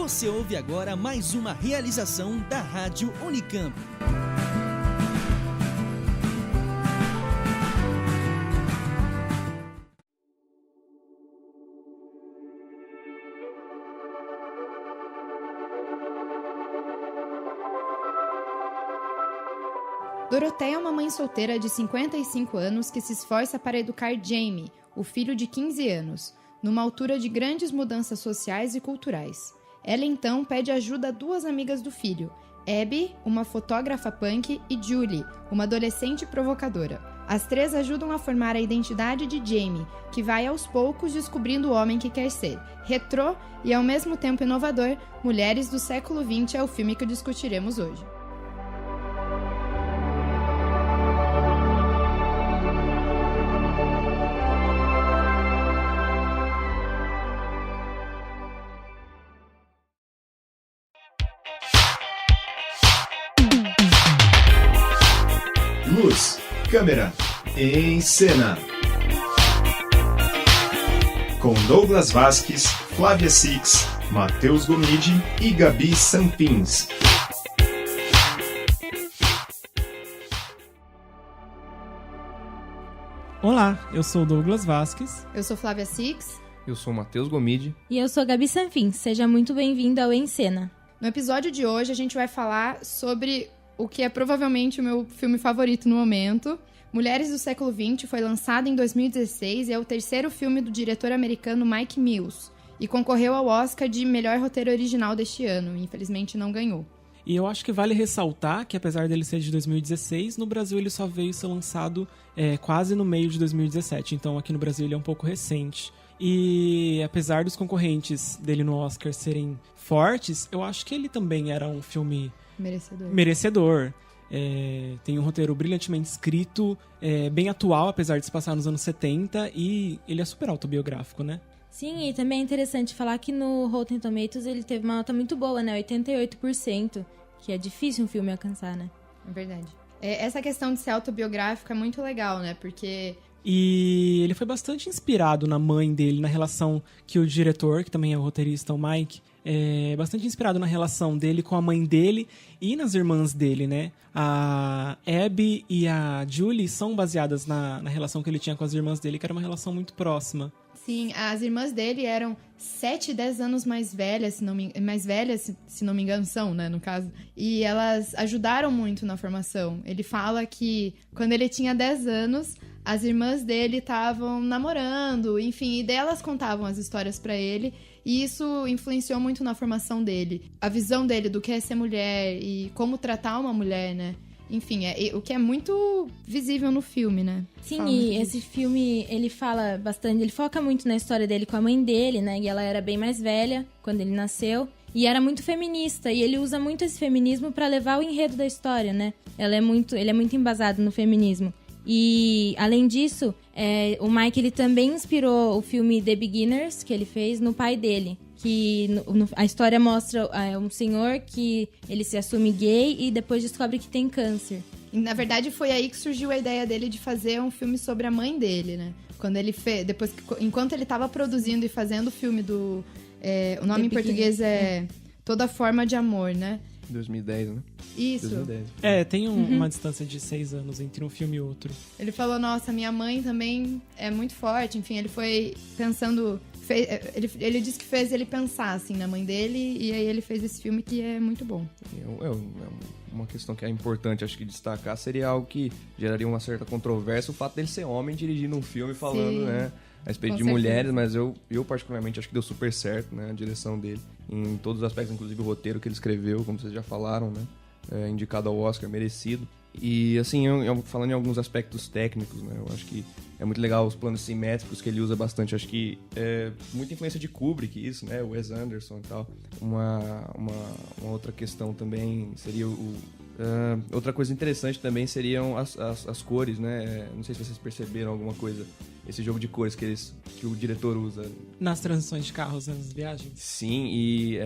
Você ouve agora mais uma realização da Rádio Unicamp. Dorothea é uma mãe solteira de 55 anos que se esforça para educar Jamie, o filho de 15 anos, numa altura de grandes mudanças sociais e culturais. Ela então pede ajuda a duas amigas do filho, Abby, uma fotógrafa punk, e Julie, uma adolescente provocadora. As três ajudam a formar a identidade de Jamie, que vai aos poucos descobrindo o homem que quer ser. Retrô e ao mesmo tempo inovador, Mulheres do Século XX é o filme que discutiremos hoje. Luz, câmera, em cena. Com Douglas Vasques, Flávia Six, Matheus Gomide e Gabi Sampins. Olá, eu sou Douglas Vasques. Eu sou Flávia Six. Eu sou o Matheus Gomide. E eu sou a Gabi Sanfins. Seja muito bem-vindo ao Em Cena. No episódio de hoje, a gente vai falar sobre o que é provavelmente o meu filme favorito no momento. Mulheres do Século XX foi lançado em 2016 e é o terceiro filme do diretor americano Mike Mills e concorreu ao Oscar de melhor roteiro original deste ano. Infelizmente não ganhou. E eu acho que vale ressaltar que, apesar dele ser de 2016, no Brasil ele só veio ser lançado quase no meio de 2017. Então aqui no Brasil ele é um pouco recente. E apesar dos concorrentes dele no Oscar serem fortes, eu acho que ele também era um filme merecedor. Tem um roteiro brilhantemente escrito, bem atual, apesar de se passar nos anos 70, e ele é super autobiográfico, né? Sim, e também é interessante falar que no Rotten Tomatoes ele teve uma nota muito boa, né? 88%, que é difícil um filme alcançar, né? É verdade. Essa questão de ser autobiográfico é muito legal, né? Porque... E ele foi bastante inspirado na mãe dele, na relação que o diretor, que também é o roteirista, o Mike, bastante inspirado na relação dele com a mãe dele e nas irmãs dele, né? A Abby e a Julie são baseadas na relação que ele tinha com as irmãs dele, que era uma relação muito próxima. Sim, as irmãs dele eram 7, 10 anos mais velhas, se não me engano, são, né, no caso. E elas ajudaram muito na formação. Ele fala que quando ele tinha 10 anos, as irmãs dele estavam namorando, enfim, e daí elas contavam as histórias pra ele. E isso influenciou muito na formação dele. A visão dele do que é ser mulher e como tratar uma mulher, né? Enfim, o que é muito visível no filme, né? Sim, e esse filme, ele fala bastante, ele foca muito na história dele com a mãe dele, né? E ela era bem mais velha quando ele nasceu. E era muito feminista, e ele usa muito esse feminismo pra levar o enredo da história, né? Ele é muito embasado no feminismo. E, além disso, o Mike ele também inspirou o filme The Beginners, que ele fez, no pai dele. Que a história mostra um senhor que ele se assume gay e depois descobre que tem câncer. E, na verdade, foi aí que surgiu a ideia dele de fazer um filme sobre a mãe dele, né? Quando ele fez... Enquanto ele estava produzindo e fazendo o filme do... o nome em português é Toda Forma de Amor, né? 2010, né? Isso. 2010. Tem uma distância de 6 anos entre um filme e outro. Ele falou, nossa, minha mãe também é muito forte. Enfim, ele foi pensando... Ele disse que fez ele pensar, assim, na mãe dele. E aí ele fez esse filme que é muito bom. Uma questão que é importante, acho que destacar, seria algo que geraria uma certa controvérsia. O fato dele ser homem dirigindo um filme falando, sim, né, a respeito de mulheres. Mas eu particularmente acho que deu super certo, né, a direção dele. Em todos os aspectos, inclusive o roteiro que ele escreveu, como vocês já falaram, né, indicado ao Oscar, merecido. E, assim, falando em alguns aspectos técnicos, né, eu acho que é muito legal os planos simétricos que ele usa bastante. Acho que é muita influência de Kubrick, isso, né, o Wes Anderson e tal. Uma outra questão também seria outra coisa interessante também seriam as cores, né? Não sei se vocês perceberam alguma coisa. esse jogo de cores que o diretor usa. Nas transições de carros, nas viagens? Sim,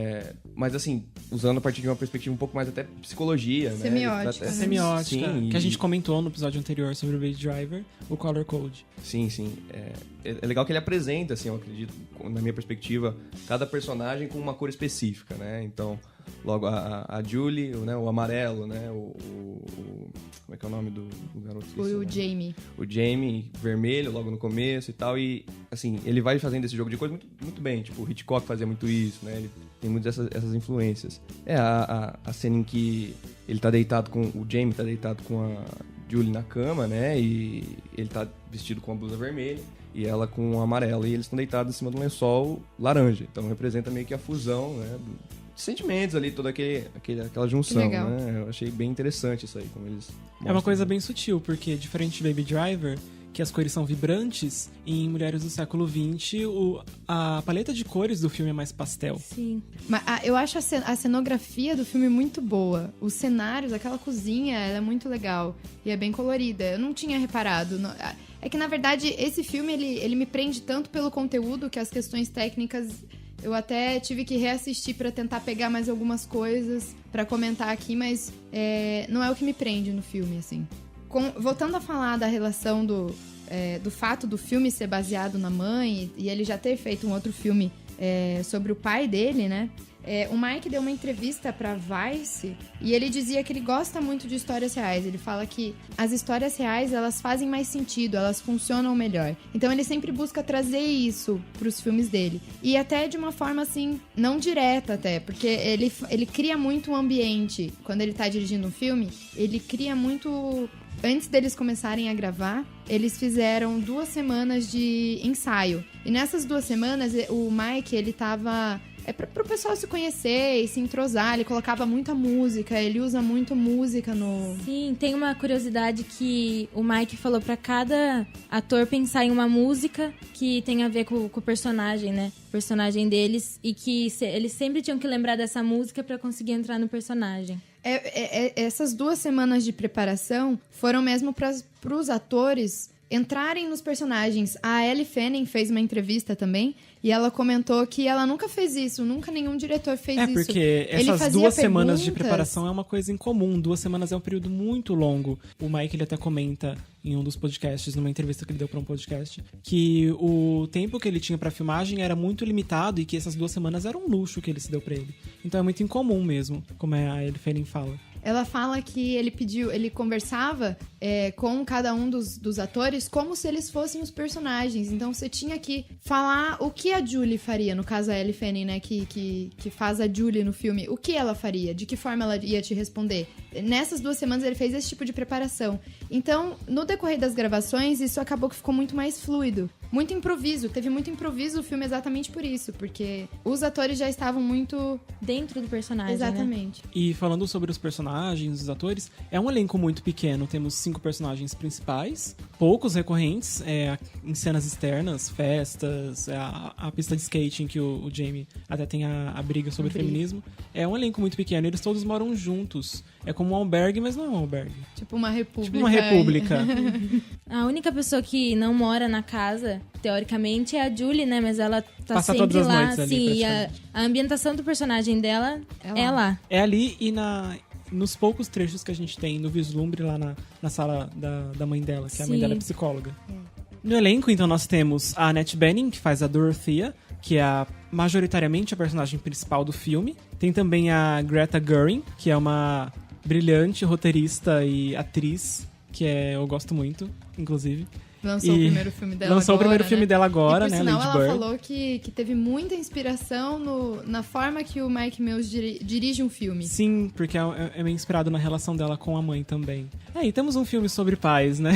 mas assim, usando a partir de uma perspectiva um pouco mais até psicologia, semiótica. né? Semiótica, Sim, que a gente comentou no episódio anterior sobre o Baby Driver, o Color Code. Sim. É legal que ele apresenta, assim, eu acredito, na minha perspectiva, cada personagem com uma cor específica, né? Então, logo a Julie, né? O amarelo, né? Como é que é o nome do garoto? O Jamie. O Jamie, vermelho, logo no começo e tal. E, assim, ele vai fazendo esse jogo de cores muito, muito bem. Tipo, o Hitchcock fazia muito isso, né? Ele tem muitas essas influências. A cena em que ele tá deitado com... O Jamie tá deitado com a Julie na cama, né? E ele tá vestido com a blusa vermelha e ela com o amarelo. E eles estão deitados em cima de um lençol laranja. Então, representa meio que a fusão, né? Sentimentos ali, toda aquela junção, né? Eu achei bem interessante isso aí, como eles mostram. É uma coisa bem sutil, porque diferente de Baby Driver, que as cores são vibrantes, em Mulheres do Século XX, a paleta de cores do filme é mais pastel. Sim. Mas eu acho a cenografia do filme muito boa. Os cenários, aquela cozinha, ela é muito legal. E é bem colorida. Eu não tinha reparado. É que, na verdade, esse filme, ele me prende tanto pelo conteúdo que as questões técnicas... Eu até tive que reassistir pra tentar pegar mais algumas coisas pra comentar aqui, mas não é o que me prende no filme, assim. Voltando a falar da relação do fato do filme ser baseado na mãe e ele já ter feito um outro filme sobre o pai dele, né? O Mike deu uma entrevista pra Vice e ele dizia que ele gosta muito de histórias reais. Ele fala que as histórias reais, elas fazem mais sentido, elas funcionam melhor. Então ele sempre busca trazer isso pros filmes dele. E até de uma forma, assim, não direta até, porque ele cria muito um ambiente. Quando ele tá dirigindo um filme, ele cria muito... Antes deles começarem a gravar, eles fizeram 2 semanas de ensaio. E nessas 2 semanas, o Mike, ele tava... pro pessoal se conhecer e se entrosar, ele colocava muita música, ele usa muito música no... Sim, tem uma curiosidade que o Mike falou pra cada ator pensar em uma música que tem a ver com o personagem, né? O personagem deles, e que eles sempre tinham que lembrar dessa música pra conseguir entrar no personagem. Essas 2 semanas de preparação foram mesmo pros atores entrarem nos personagens. A Elle Fanning fez uma entrevista também e ela comentou que ela nunca fez isso, nunca nenhum diretor fez isso. Porque essas 2 semanas de preparação é uma coisa incomum. 2 semanas é um período muito longo. O Mike, ele até comenta em um dos podcasts, numa entrevista que ele deu pra um podcast, que o tempo que ele tinha pra filmagem era muito limitado e que essas 2 semanas era um luxo que ele se deu pra ele. Então é muito incomum mesmo, como a Elle Fanning fala. Ela fala que ele conversava com cada um dos atores como se eles fossem os personagens. Então você tinha que falar o que a Julie faria, no caso a Elle Fanning, né, que faz a Julie no filme. O que ela faria? De que forma ela ia te responder? Nessas 2 semanas ele fez esse tipo de preparação. Então, no decorrer das gravações, isso acabou que ficou muito mais fluido. Muito improviso. Teve muito improviso no filme exatamente por isso, porque os atores já estavam muito... dentro do personagem, Exatamente. Né? E falando sobre os personagens, os atores, é um elenco muito pequeno. Temos 5 personagens principais, poucos recorrentes, em cenas externas, festas, a pista de skating que o Jamie até tem a briga sobre feminismo. É um elenco muito pequeno, eles todos moram juntos. É como um albergue, mas não é um albergue. Tipo uma república. Tipo uma república. A única pessoa que não mora na casa, teoricamente, é a Julie, né? Mas ela tá Passa sempre todas as lá. noites ali, Sim, e a ambientação do personagem dela é lá. É ali e nos poucos trechos que a gente tem no vislumbre lá na sala da mãe dela, que a mãe dela é psicóloga. No elenco, então, nós temos a Annette Bening, que faz a Dorothea, que é majoritariamente a personagem principal do filme. Tem também a Greta Gerwig, que é uma brilhante roteirista e atriz, que eu gosto muito, inclusive. Lançou o primeiro filme dela Lançou agora, o primeiro né? filme dela agora, e, por né? sinal, Lady ela Bird. falou que teve muita inspiração na forma que o Mike Mills dirige um filme. Sim, porque é meio inspirado na relação dela com a mãe também. E temos um filme sobre pais, né?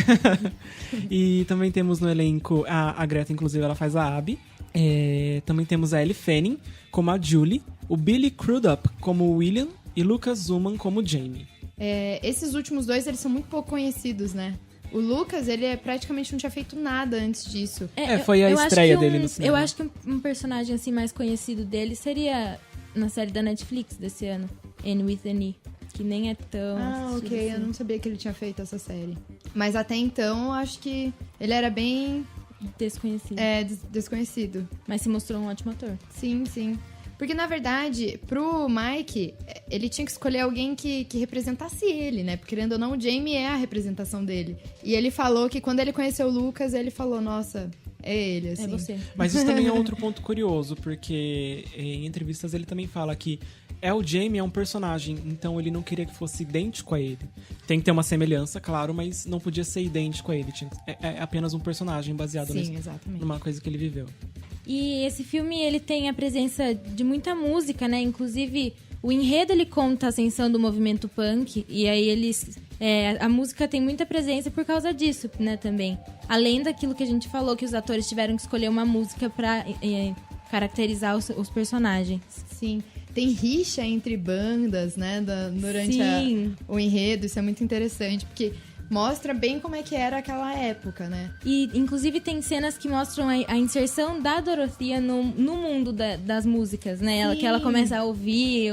E também temos no elenco a Greta, inclusive, ela faz a Abby. Também temos a Elle Fanning como a Julie, o Billy Crudup como o William e Lucas Zuman como o Jamie. Esses últimos 2, eles são muito pouco conhecidos, né? O Lucas, ele praticamente não tinha feito nada antes disso. Foi a estreia dele no cinema. Eu acho que um personagem assim mais conhecido dele seria na série da Netflix desse ano, Anne with an E, que nem é tão... Ok, assim. eu não sabia que ele tinha feito essa série. Mas até então, eu acho que ele era bem desconhecido. Desconhecido. Mas se mostrou um ótimo ator. Sim, sim. Porque, na verdade, pro Mike, ele tinha que escolher alguém que representasse ele, né? Porque, querendo ou não, o Jamie é a representação dele. E ele falou que quando ele conheceu o Lucas, ele falou, nossa, é ele, assim. É você. Mas isso também é outro ponto curioso, porque em entrevistas ele também fala que o Jamie é um personagem, então ele não queria que fosse idêntico a ele. Tem que ter uma semelhança, claro, mas não podia ser idêntico a ele. É apenas um personagem baseado numa coisa que ele viveu. E esse filme, ele tem a presença de muita música, né? Inclusive, o enredo, ele conta a ascensão do movimento punk. E aí, a música tem muita presença por causa disso, né, também. Além daquilo que a gente falou, que os atores tiveram que escolher uma música pra caracterizar os personagens. Sim. Tem rixa entre bandas, né, durante o enredo. Isso é muito interessante, porque mostra bem como é que era aquela época, né? E, inclusive, tem cenas que mostram a inserção da Dorothea no mundo das músicas, né? Que ela começa a ouvir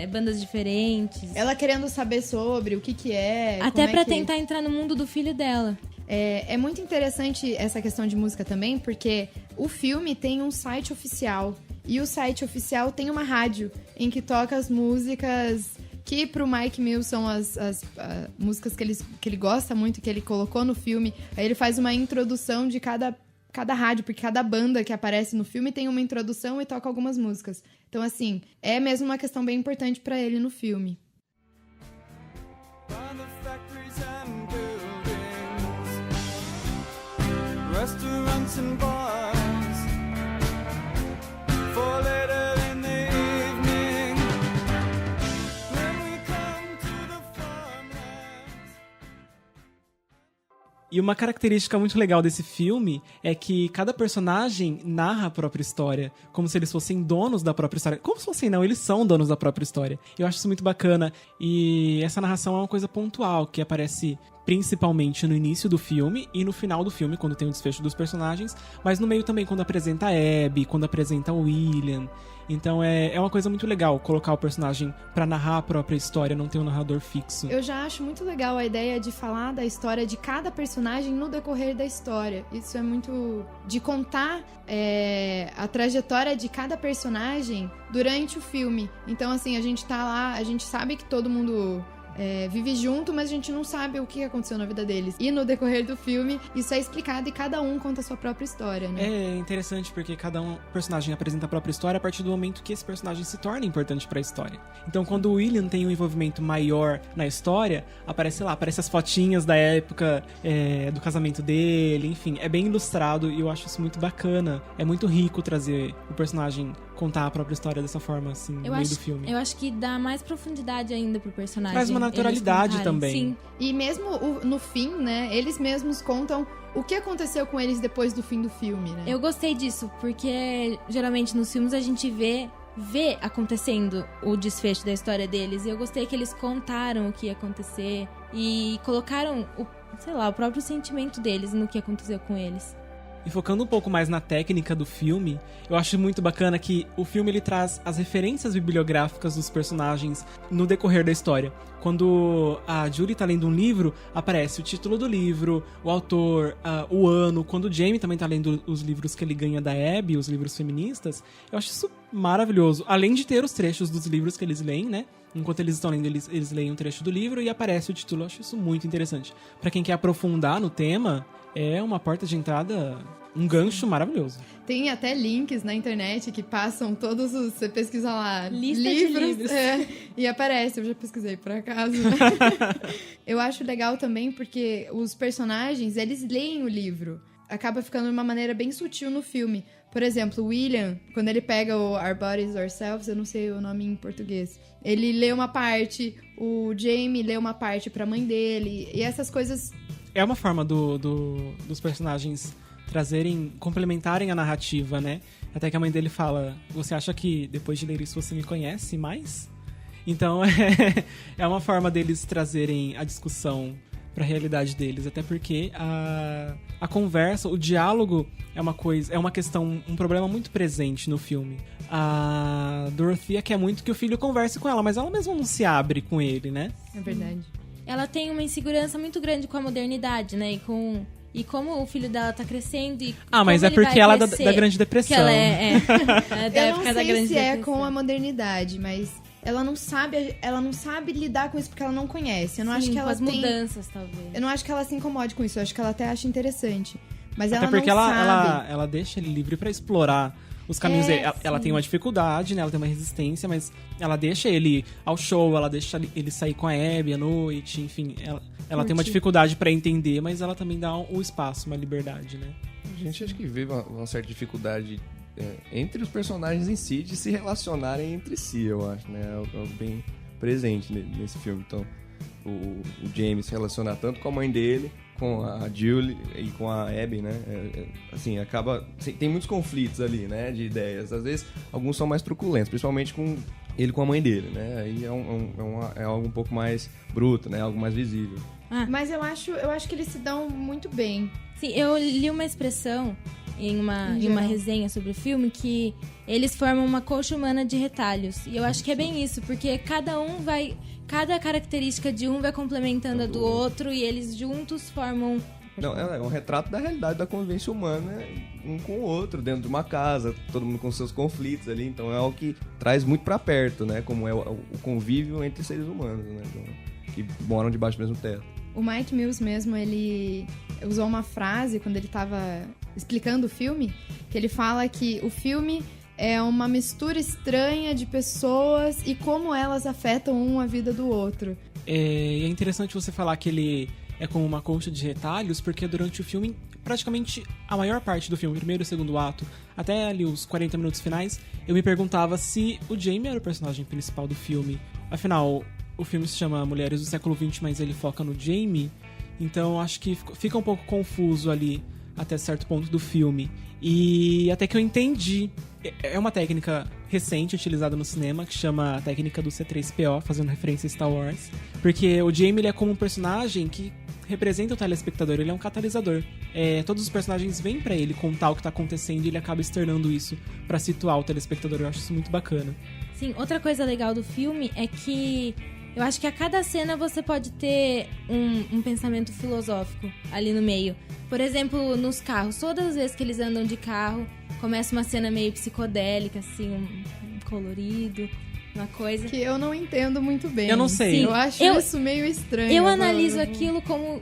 bandas diferentes. Ela querendo saber sobre o que é. Até pra tentar entrar no mundo do filho dela. É muito interessante essa questão de música também, porque o filme tem um site oficial. E o site oficial tem uma rádio em que toca as músicas que pro Mike Mills são as músicas que ele gosta muito, que ele colocou no filme. Aí ele faz uma introdução de cada rádio, porque cada banda que aparece no filme tem uma introdução e toca algumas músicas. Então, assim, é mesmo uma questão bem importante pra ele no filme. Restaurants and bars for later in the evening when we come to the farmlands. E uma característica muito legal desse filme é que cada personagem narra a própria história, como se eles fossem donos da própria história. Como se fossem, não, eles são donos da própria história. Eu acho isso muito bacana. E essa narração é uma coisa pontual, que aparece principalmente no início do filme e no final do filme, quando tem o desfecho dos personagens, mas no meio também, quando apresenta a Abby, quando apresenta o William. Então é uma coisa muito legal colocar o personagem pra narrar a própria história, não ter um narrador fixo. Eu já acho muito legal a ideia de falar da história de cada personagem no decorrer da história. Isso é muito... de contar a trajetória de cada personagem durante o filme. Então, assim, a gente tá lá, a gente sabe que todo mundo vive junto, mas a gente não sabe o que aconteceu na vida deles. E no decorrer do filme, isso é explicado e cada um conta a sua própria história, né? É interessante porque cada personagem apresenta a própria história a partir do momento que esse personagem se torna importante pra história. Então, quando o William tem um envolvimento maior na história, aparece as fotinhas da época do casamento dele, enfim, é bem ilustrado e eu acho isso muito bacana. É muito rico trazer o personagem contar a própria história dessa forma, assim, no meio do filme. Eu acho que dá mais profundidade ainda pro personagem. Traz uma naturalidade também. Sim. E mesmo no fim, né, eles mesmos contam o que aconteceu com eles depois do fim do filme, né? Eu gostei disso, porque geralmente nos filmes a gente vê acontecendo o desfecho da história deles. E eu gostei que eles contaram o que ia acontecer e colocaram o próprio sentimento deles no que aconteceu com eles. E focando um pouco mais na técnica do filme, eu acho muito bacana que o filme ele traz as referências bibliográficas dos personagens no decorrer da história. Quando a Julie tá lendo um livro, aparece o título do livro, o autor, o ano. Quando o Jamie também tá lendo os livros que ele ganha da Abby, os livros feministas, eu acho isso maravilhoso. Além de ter os trechos dos livros que eles leem, né? Enquanto eles estão lendo, eles leem um trecho do livro e aparece o título. Eu acho isso muito interessante. Pra quem quer aprofundar no tema, é uma porta de entrada, um gancho maravilhoso. Tem até links na internet que passam todos os... Você pesquisa lá... Lista de livros. E aparece, eu já pesquisei por acaso. Né? Eu acho legal também porque os personagens, eles leem o livro. Acaba ficando de uma maneira bem sutil no filme. Por exemplo, o William, quando ele pega o Our Bodies, Ourselves, eu não sei o nome em português, ele lê uma parte, o Jamie lê uma parte pra mãe dele, e essas coisas... É uma forma dos personagens complementarem a narrativa, né? Até que a mãe dele fala, você acha que depois de ler isso você me conhece mais? Então é uma forma deles trazerem a discussão pra realidade deles, até porque a conversa, o diálogo é uma questão, um problema muito presente no filme. A Dorothea quer muito que o filho converse com ela, mas ela mesma não se abre com ele, né? É verdade. Ela tem uma insegurança muito grande com a modernidade, né? E com E como o filho dela tá crescendo e mas como é ele porque vai ela é crescer, da Grande que Depressão. ela é da Eu época não da sei Grande se é Depressão. com a modernidade, mas ela não sabe lidar com isso porque ela não conhece. Eu não acho Sim, que com ela as tem... mudanças, talvez. Eu não acho que ela se incomode com isso, eu acho que ela até acha interessante. Mas Até ela porque não ela, sabe. ela deixa ele livre pra explorar os caminhos dele. Ela sim. tem uma dificuldade, né? Ela tem uma resistência, mas ela deixa ele ir ao show, ela deixa ele sair com a Abby à noite, enfim. Ela tem uma dificuldade pra entender, mas ela também dá um espaço, uma liberdade, né? A gente acho que vê uma certa dificuldade entre os personagens em si de se relacionarem entre si, eu acho, né? É algo bem presente nesse filme. Então, o James se relacionar tanto com a mãe dele, com a Julie e com a Abby, né? Assim, acaba... Tem muitos conflitos ali, né? De ideias. Às vezes, alguns são mais truculentos, principalmente com ele com a mãe dele, né? Aí é algo um pouco mais bruto, né? Algo mais visível. Mas eu acho que eles se dão muito bem. Sim, eu li uma expressão em uma resenha sobre o filme que eles formam uma colcha humana de retalhos. E eu acho que é bem isso, porque cada característica de um vai complementando a do outro e eles juntos formam... Não, é um retrato da realidade da convivência humana, um com o outro, dentro de uma casa, todo mundo com seus conflitos ali. Então é algo que traz muito pra perto, né? Como é o convívio entre seres humanos, né? Então, que moram debaixo do mesmo teto. O Mike Mills mesmo, ele usou uma frase quando ele tava explicando o filme, que ele fala que o filme é uma mistura estranha de pessoas e como elas afetam a vida do outro. É interessante você falar que ele é como uma colcha de retalhos, porque durante o filme, praticamente a maior parte do filme, o primeiro e o segundo ato, até ali os 40 minutos finais, eu me perguntava se o Jamie era o personagem principal do filme. Afinal, o filme se chama Mulheres do Século XX, mas ele foca no Jamie, então acho que fica um pouco confuso ali até certo ponto do filme. E até que eu entendi. É uma técnica recente utilizada no cinema que chama a técnica do C3PO, fazendo referência a Star Wars. Porque o Jamie ele é como um personagem que representa o telespectador, ele é um catalisador. Todos os personagens vêm pra ele contar o que tá acontecendo e ele acaba externando isso pra situar o telespectador. Eu acho isso muito bacana. Sim, outra coisa legal do filme é que eu acho que a cada cena você pode ter um pensamento filosófico ali no meio. Por exemplo, nos carros, todas as vezes que eles andam de carro, começa uma cena meio psicodélica, assim, um colorido, uma coisa. Que eu não entendo muito bem. Eu não sei. Sim, Eu acho isso meio estranho. Eu agora. analiso aquilo como...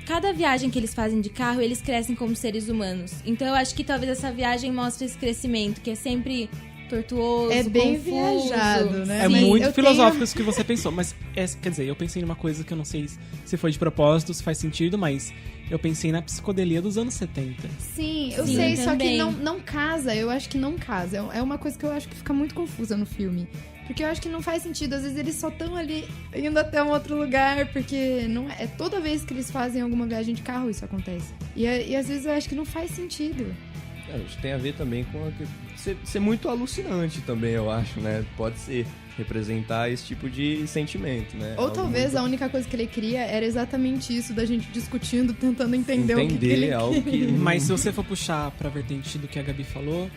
cada viagem que eles fazem de carro, eles crescem como seres humanos. Então eu acho que talvez essa viagem mostre esse crescimento, que é sempre tortuoso, É bem confuso. viajado, né? É Mas muito eu filosófico isso que você pensou, mas quer dizer, eu pensei numa coisa que eu não sei se foi de propósito, se faz sentido, mas eu pensei na psicodelia dos anos 70. Sim, eu Sim, sei, só que também. não casa. Eu acho que não casa. É uma coisa que eu acho que fica muito confusa no filme. Porque eu acho que não faz sentido. Às vezes eles só estão ali indo até um outro lugar, porque não é toda vez que eles fazem alguma viagem de carro isso acontece. E às vezes eu acho que não faz sentido. Isso tem a ver também com ser muito alucinante também, eu acho, né? Pode ser representar esse tipo de sentimento, né? Ou Algo talvez muito... a única coisa que ele queria era exatamente isso, da gente discutindo, tentando entender o que ele algo que... Mas se você for puxar pra vertente do que a Gabi falou,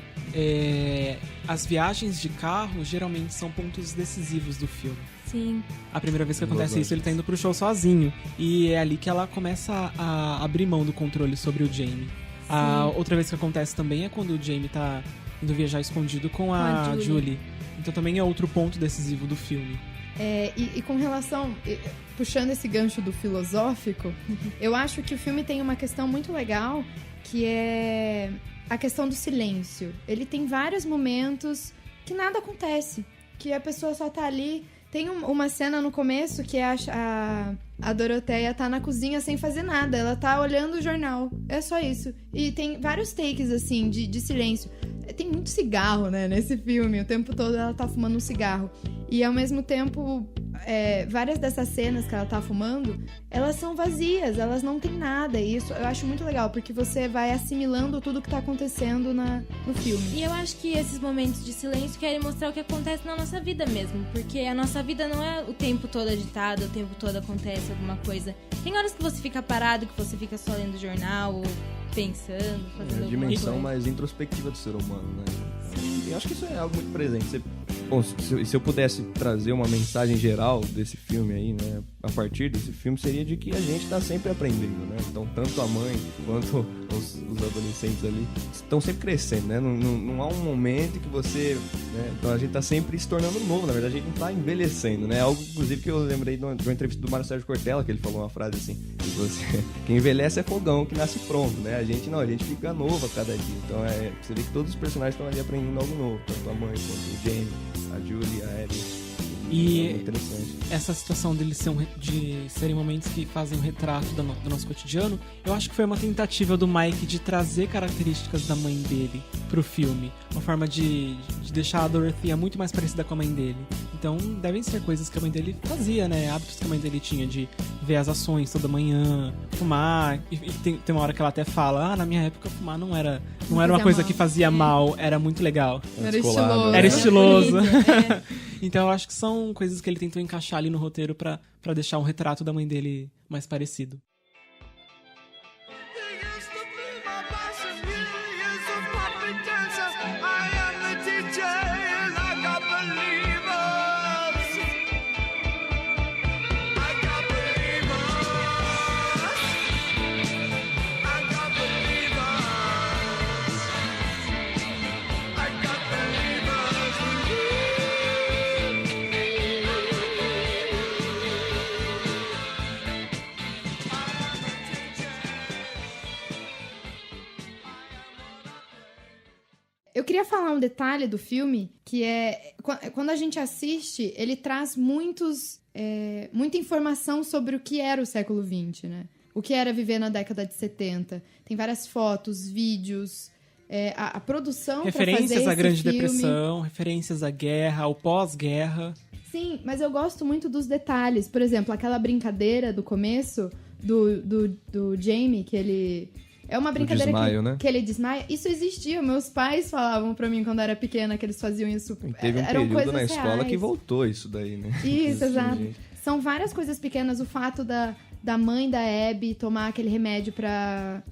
as viagens de carro geralmente são pontos decisivos do filme. Sim. A primeira vez que acontece isso, ele tá indo pro show sozinho. E é ali que ela começa a abrir mão do controle sobre o Jamie. A outra vez que acontece também é quando o Jamie tá indo viajar escondido com a Julie. Então também é outro ponto decisivo do filme. E com relação... Puxando esse gancho do filosófico, eu acho que o filme tem uma questão muito legal, que é a questão do silêncio. Ele tem vários momentos que nada acontece, que a pessoa só tá ali... Tem uma cena no começo que a Doroteia tá na cozinha sem fazer nada. Ela tá olhando o jornal. É só isso. E tem vários takes, assim, de silêncio. Tem muito cigarro, né, nesse filme. O tempo todo ela tá fumando um cigarro. E, ao mesmo tempo, várias dessas cenas que ela tá fumando, elas são vazias. Elas não tem nada. E isso eu acho muito legal, porque você vai assimilando tudo que tá acontecendo no filme. E eu acho que esses momentos de silêncio querem mostrar o que acontece na nossa vida mesmo. Porque a nossa vida não é o tempo todo agitada, o tempo todo acontece alguma coisa. Tem horas que você fica parado, que você fica só lendo jornal, ou pensando, fazendo a alguma dimensão coisa. mais introspectiva do ser humano, né? Sim. Eu acho que isso é algo muito presente. Bom, se eu pudesse trazer uma mensagem geral desse filme aí, né? A partir desse filme seria de que a gente tá sempre aprendendo, né? Então, tanto a mãe quanto os adolescentes ali estão sempre crescendo, né? Não há um momento que você... Né? Então, a gente tá sempre se tornando novo, na verdade, a gente não tá envelhecendo, né? Algo, inclusive, que eu lembrei de uma entrevista do Mário Sérgio Cortella, que ele falou uma frase assim, que quem envelhece é fogão, que nasce pronto, né? A gente não, a gente fica novo a cada dia. Então, você vê que todos os personagens estão ali aprendendo algo novo, tanto a mãe quanto o Jamie, a Julie, a Abby. E é muito interessante. Essa situação deles de serem momentos que fazem um retrato do nosso cotidiano, eu acho que foi uma tentativa do Mike de trazer características da mãe dele pro filme. Uma forma de deixar a Dorothea muito mais parecida com a mãe dele. Então, devem ser coisas que a mãe dele fazia, né? Hábitos que a mãe dele tinha de ver as ações toda manhã, fumar. E tem uma hora que ela até fala, na minha época fumar não era uma coisa que fazia mal, era muito legal. Era estiloso. Era estiloso. Bonito, Então eu acho que são coisas que ele tentou encaixar ali no roteiro pra deixar um retrato da mãe dele mais parecido. Eu queria falar um detalhe do filme, que é... Quando a gente assiste, ele traz muita informação sobre o que era o século XX, né? O que era viver na década de 70. Tem várias fotos, vídeos, a produção para fazer referências à Grande filme. Depressão, referências à guerra, ao pós-guerra. Sim, mas eu gosto muito dos detalhes. Por exemplo, aquela brincadeira do começo do Jamie, que ele... É uma brincadeira que ele desmaia. Isso existia. Meus pais falavam pra mim quando eu era pequena que eles faziam isso. Teve um Eram período na coisas escola reais. que voltou isso daí, né? Isso, exato. Gente. São várias coisas pequenas. O fato da mãe da Abby tomar aquele remédio pra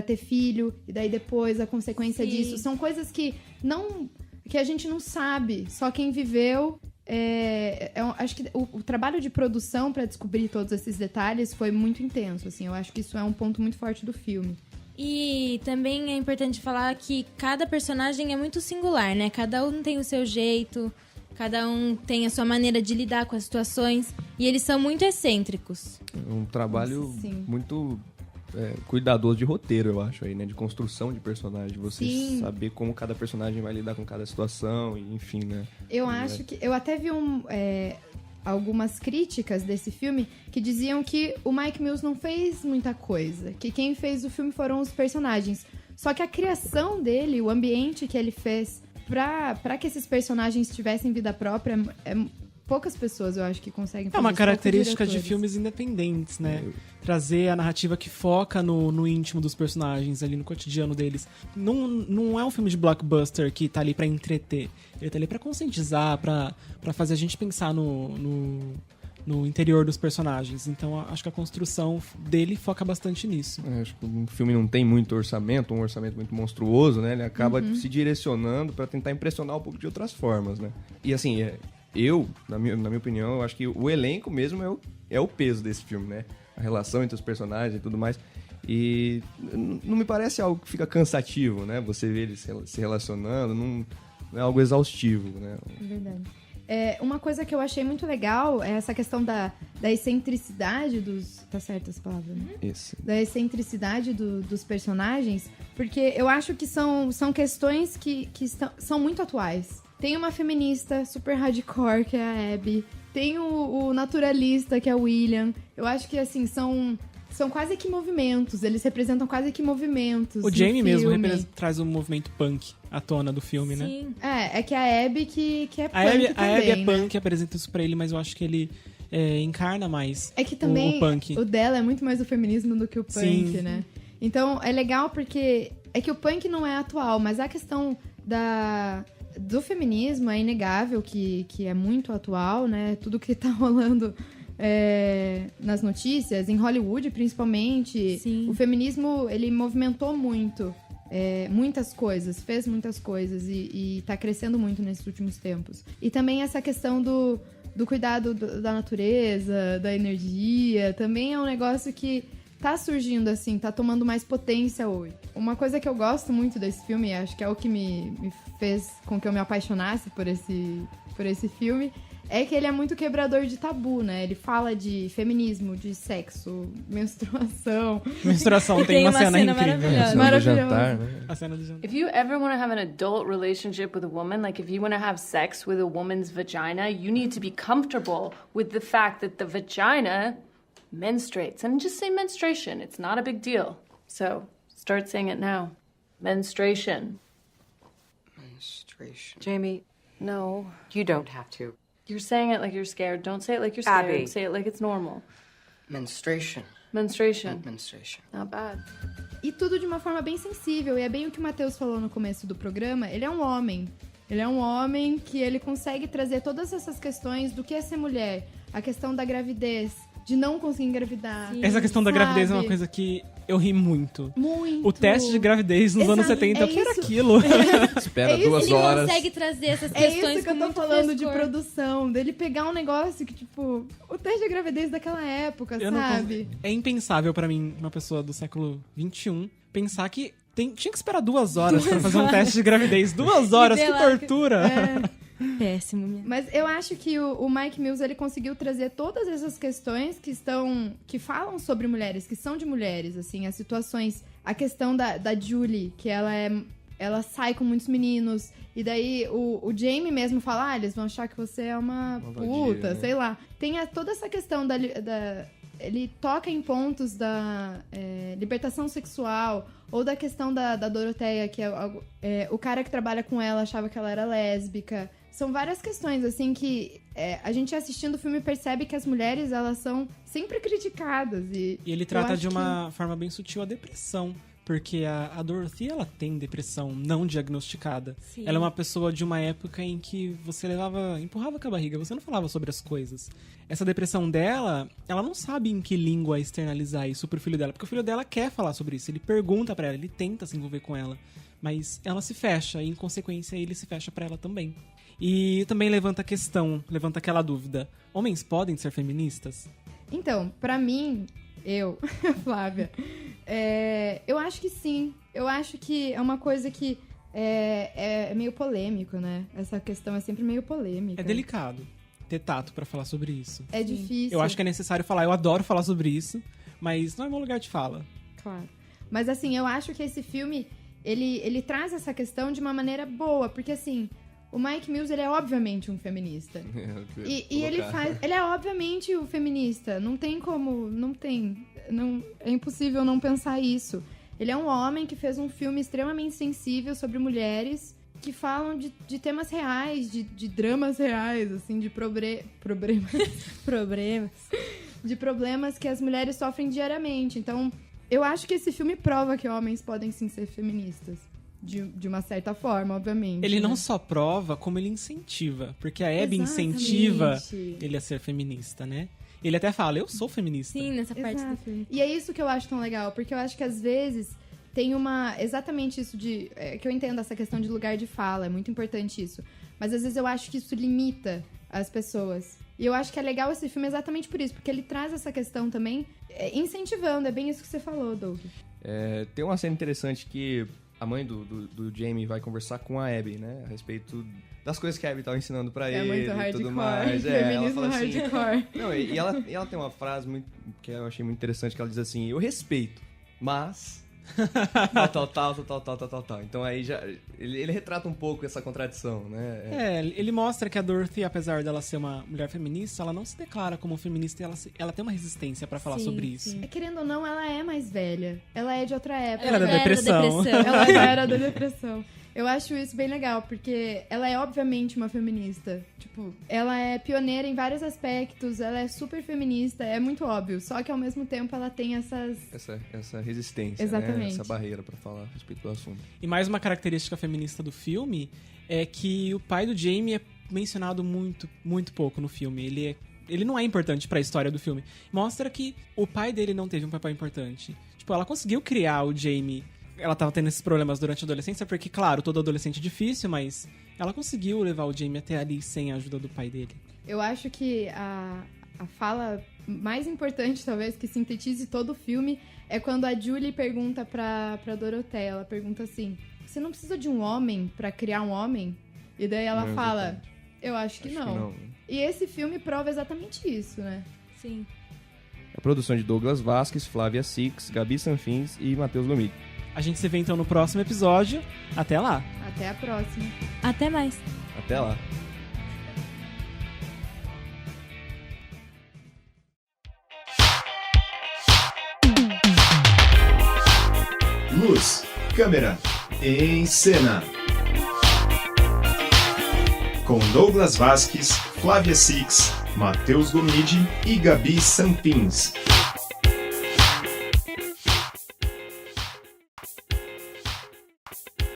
ter filho. E daí depois a consequência disso. São coisas que a gente não sabe. Só quem viveu... acho que o trabalho de produção pra descobrir todos esses detalhes foi muito intenso. Assim, eu acho que isso é um ponto muito forte do filme. E também é importante falar que cada personagem é muito singular, né? Cada um tem o seu jeito, cada um tem a sua maneira de lidar com as situações. E eles são muito excêntricos. Um trabalho Sim. muito cuidadoso de roteiro, eu acho, aí, né? De construção de personagem. Você Sim. saber como cada personagem vai lidar com cada situação, e enfim, né? Eu acho que... Eu até vi algumas críticas desse filme que diziam que o Mike Mills não fez muita coisa, que quem fez o filme foram os personagens. Só que a criação dele, o ambiente que ele fez pra que esses personagens tivessem vida própria, poucas pessoas eu acho que conseguem fazer É uma isso, característica poucos de diretores. filmes independentes, né? Trazer a narrativa que foca no íntimo dos personagens, ali no cotidiano deles. Não é um filme de blockbuster que tá ali pra entreter. Ele tá ali pra conscientizar, pra fazer a gente pensar no interior dos personagens. Então, acho que a construção dele foca bastante nisso. Acho que um filme não tem muito orçamento, um orçamento muito monstruoso, né? Ele acaba se direcionando pra tentar impressionar um pouco de outras formas, né? E assim, na minha opinião, eu acho que o elenco mesmo é o peso desse filme, né? A relação entre os personagens e tudo mais. E não me parece algo que fica cansativo, né? Você vê eles se relacionando, não é algo exaustivo, né? É verdade. Uma coisa que eu achei muito legal é essa questão da excentricidade dos... Tá certo essa palavra, né? Isso. Da excentricidade dos personagens, porque eu acho que são questões que são muito atuais. Tem uma feminista super hardcore, que é a Abby. Tem o naturalista, que é o William. Eu acho que, assim, são quase que movimentos. Eles representam quase que movimentos. O Jamie no mesmo filme. traz um movimento punk à tona do filme, né? Sim. É que a Abby que é punk A Abby também, é né? punk, apresenta isso pra ele, mas eu acho que ele encarna mais É que também o punk. o dela é muito mais o feminismo do que o punk, Sim. né? Então, é legal porque... É que o punk não é atual, mas a questão do feminismo é inegável que é muito atual, né? Tudo que tá rolando nas notícias, em Hollywood principalmente. Sim. O feminismo, ele movimentou muito muitas coisas, fez muitas coisas e tá crescendo muito nesses últimos tempos. E também essa questão do cuidado da natureza, da energia, também é um negócio que tá surgindo, assim, tá tomando mais potência hoje. Uma coisa que eu gosto muito desse filme, acho que é o que me fez com que eu me apaixonasse por esse filme, é que ele é muito quebrador de tabu, né? Ele fala de feminismo, de sexo, menstruação. Menstruação tem uma cena incrível. Do jantar, né? A cena do jantar. If you ever want to have an adult relationship with a woman, like if you want to have sex with a woman's vagina, you need to be comfortable with the fact that the vagina menstruates. And just say menstruation. It's not a big deal. So start saying it now. Menstruation. Menstruation. Jamie, no. You don't have to. You're saying it like you're scared. Don't say it like you're scared. Abby. Say it like it's normal. Menstruation. Menstruation. Menstruation. Not bad. E tudo de uma forma bem sensível. E é bem o que o Matheus falou no começo do programa. Ele é um homem. Ele é um homem que ele consegue trazer todas essas questões do que é ser mulher. A questão da gravidez, de não conseguir engravidar. Essa questão da gravidez é uma sabe? coisa que eu ri muito. Muito. O teste de gravidez nos anos Exato, 70, é o que era isso. aquilo? Espera É isso, 2 Ele horas. consegue trazer essas É questões isso que eu com tô muito falando de frescor. produção. Dele pegar um negócio que, tipo, o teste de gravidez daquela época, Eu não sabe? É impensável pra mim, uma pessoa do século XXI, pensar que tinha que esperar 2 horas pra fazer um teste de gravidez. 2 horas, que Dela- tortura! É. Péssimo mesmo. Mas eu acho que o Mike Mills, ele conseguiu trazer todas essas questões que falam sobre mulheres, que são de mulheres, assim, as situações, a questão da Julie, que ela sai com muitos meninos, e daí o Jamie mesmo fala, eles vão achar que você é uma puta, vadia, né? sei lá. Tem toda essa questão ele toca em pontos da libertação sexual, ou da questão da Doroteia, que o cara que trabalha com ela achava que ela era lésbica. São várias questões, assim, que a gente assistindo o filme percebe que as mulheres, elas são sempre criticadas. E E ele eu trata acho de uma forma bem sutil a depressão. Porque a Dorothy, ela tem depressão não diagnosticada. Sim. Ela é uma pessoa de uma época em que você empurrava com a barriga, você não falava sobre as coisas. Essa depressão dela, ela não sabe em que língua externalizar isso pro filho dela. Porque o filho dela quer falar sobre isso, ele pergunta pra ela, ele tenta se envolver com ela. Mas ela se fecha, e em consequência ele se fecha pra ela também. E também levanta aquela dúvida. Homens podem ser feministas? Então, pra mim, Flávia, eu acho que sim. Eu acho que é uma coisa que é meio polêmico, né? Essa questão é sempre meio polêmica. É delicado ter tato pra falar sobre isso. É difícil. Eu acho que é necessário falar, eu adoro falar sobre isso, mas não é meu lugar de fala. Claro. Mas assim, eu acho que esse filme, ele traz essa questão de uma maneira boa, porque assim, o Mike Mills, ele é obviamente um feminista. E ele é obviamente um feminista. Não tem como, é impossível não pensar isso. Ele é um homem que fez um filme extremamente sensível sobre mulheres que falam de temas reais, de dramas reais, assim, de problemas. De problemas que as mulheres sofrem diariamente. Então, eu acho que esse filme prova que homens podem sim ser feministas. De uma certa forma, obviamente. Ele né? não só prova, como ele incentiva. Porque a Abby Exatamente. incentiva ele a ser feminista, né? Ele até fala, eu sou feminista. Sim, nessa parte do Exato. filme. E é isso que eu acho tão legal, porque eu acho que às vezes tem exatamente isso que eu entendo essa questão de lugar de fala, é muito importante isso. Mas às vezes eu acho que isso limita as pessoas. E eu acho que é legal esse filme exatamente por isso, porque ele traz essa questão também incentivando, é bem isso que você falou, Doug. Tem uma cena interessante que a mãe do Jamie vai conversar com a Abby, né? A respeito das coisas que a Abby tava ensinando pra ele muito e tudo hardcore, mais. Ela feminismo fala assim, hardcore. Não, e ela tem uma frase que eu achei muito interessante, que ela diz assim, eu respeito, mas... tal. Então aí já... Ele retrata um pouco essa contradição, né? Ele mostra que a Dorothy, apesar dela ser uma mulher feminista, ela não se declara como feminista e ela tem uma resistência pra falar Sim, sobre isso. sim. Querendo ou não, ela é mais velha. Ela é de outra época. Ela é da depressão. Ela já era da depressão. Eu acho isso bem legal, porque ela é obviamente uma feminista. Tipo, ela é pioneira em vários aspectos, ela é super feminista, é muito óbvio. Só que ao mesmo tempo ela tem essas... Essa resistência, Exatamente. né? Essa barreira pra falar a respeito do assunto. E mais uma característica feminista do filme é que o pai do Jamie é mencionado muito, muito pouco no filme. Ele não é importante pra história do filme. Mostra que o pai dele não teve um papel importante. Tipo, ela conseguiu criar o Jamie. Ela tava tendo esses problemas durante a adolescência, porque, claro, todo adolescente é difícil, mas ela conseguiu levar o Jamie até ali sem a ajuda do pai dele. Eu acho que a fala mais importante, talvez, que sintetize todo o filme é quando a Julie pergunta pra Dorothea. Ela pergunta assim, você não precisa de um homem pra criar um homem? E daí ela fala, eu acho que não. E esse filme prova exatamente isso, né? Sim. A produção de Douglas Vasquez, Flávia Six, Gabi Sanfins e Matheus Gomide. A gente se vê então no próximo episódio. Até lá! Até a próxima. Até mais. Até lá. Luz, câmera, em cena. Com Douglas Vasquez, Flávia Six, Matheus Gomide e Gabi Sanfins.